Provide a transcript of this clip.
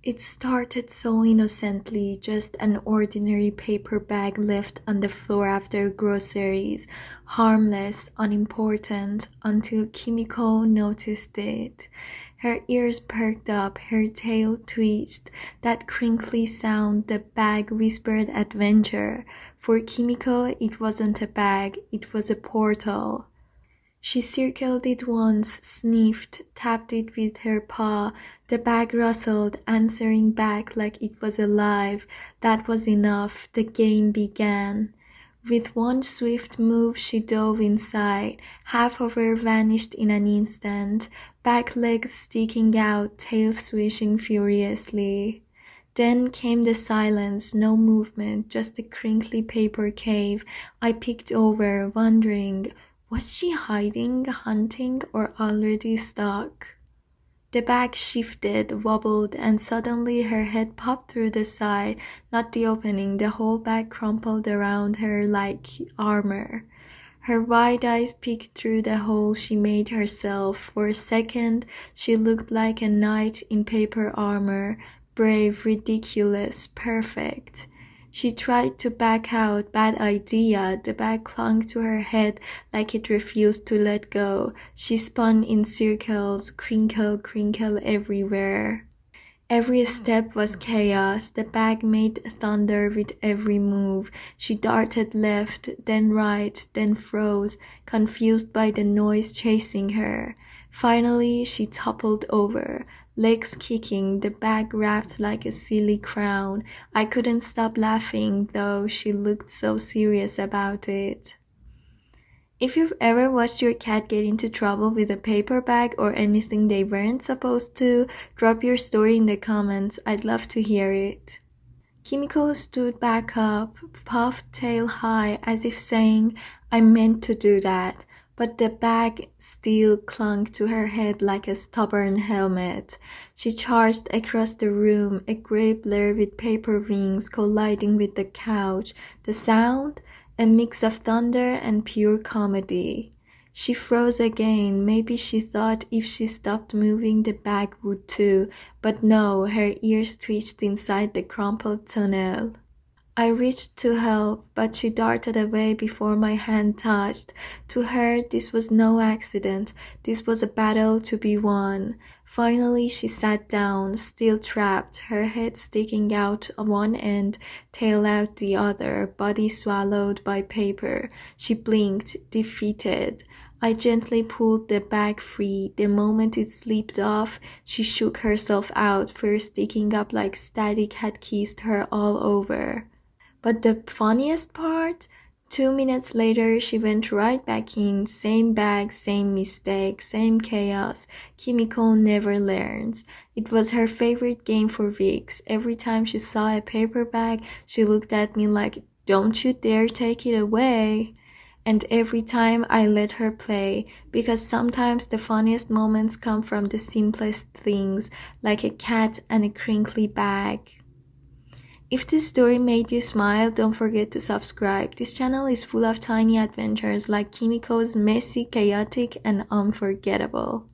It started so innocently, just an ordinary paper bag left on the floor after groceries, harmless, unimportant, until Kimiko noticed it. Her ears perked up, her tail twitched, that crinkly sound, the bag whispered adventure. For Kimiko, it wasn't a bag, it was a portal. She circled it once, sniffed, tapped it with her paw. The bag rustled, answering back like it was alive. That was enough. The game began. With one swift move, she dove inside. Half of her vanished in an instant, back legs sticking out, tail swishing furiously. Then came the silence, no movement, just a crinkly paper cave. I peeked over, wondering, was she hiding, hunting, or already stuck? The bag shifted, wobbled, and suddenly her head popped through the side, not the opening. The whole bag crumpled around her like armor. Her wide eyes peeked through the hole she made herself. For a second, she looked like a knight in paper armor, brave, ridiculous, perfect. She tried to back out, bad idea. The bag clung to her head like it refused to let go. She spun in circles, crinkle, crinkle everywhere. Every step was chaos. The bag made thunder with every move. She darted left, then right, then froze, confused by the noise chasing her. Finally, she toppled over, legs kicking, the bag wrapped like a silly crown. I couldn't stop laughing, though she looked so serious about it. If you've ever watched your cat get into trouble with a paper bag or anything they weren't supposed to, drop your story in the comments. I'd love to hear it. Kimiko stood back up, puffed tail high, as if saying, I meant to do that. But the bag still clung to her head like a stubborn helmet. She charged across the room, a gray blur with paper wings colliding with the couch. The sound? A mix of thunder and pure comedy. She froze again. Maybe she thought if she stopped moving the bag would too, but no, her ears twitched inside the crumpled tunnel. I reached to help, but she darted away before my hand touched. To her, this was no accident. This was a battle to be won. Finally, she sat down, still trapped, her head sticking out one end, tail out the other, body swallowed by paper. She blinked, defeated. I gently pulled the bag free. The moment it slipped off, she shook herself out, fur sticking up like static had kissed her all over. But the funniest part? 2 minutes later, she went right back in. Same bag, same mistake, same chaos. Kimiko never learns. It was her favorite game for weeks. Every time she saw a paper bag, she looked at me like, don't you dare take it away. And every time I let her play, because sometimes the funniest moments come from the simplest things, like a cat and a crinkly bag. If this story made you smile, don't forget to subscribe. This channel is full of tiny adventures like Kimiko's, messy, chaotic, and unforgettable.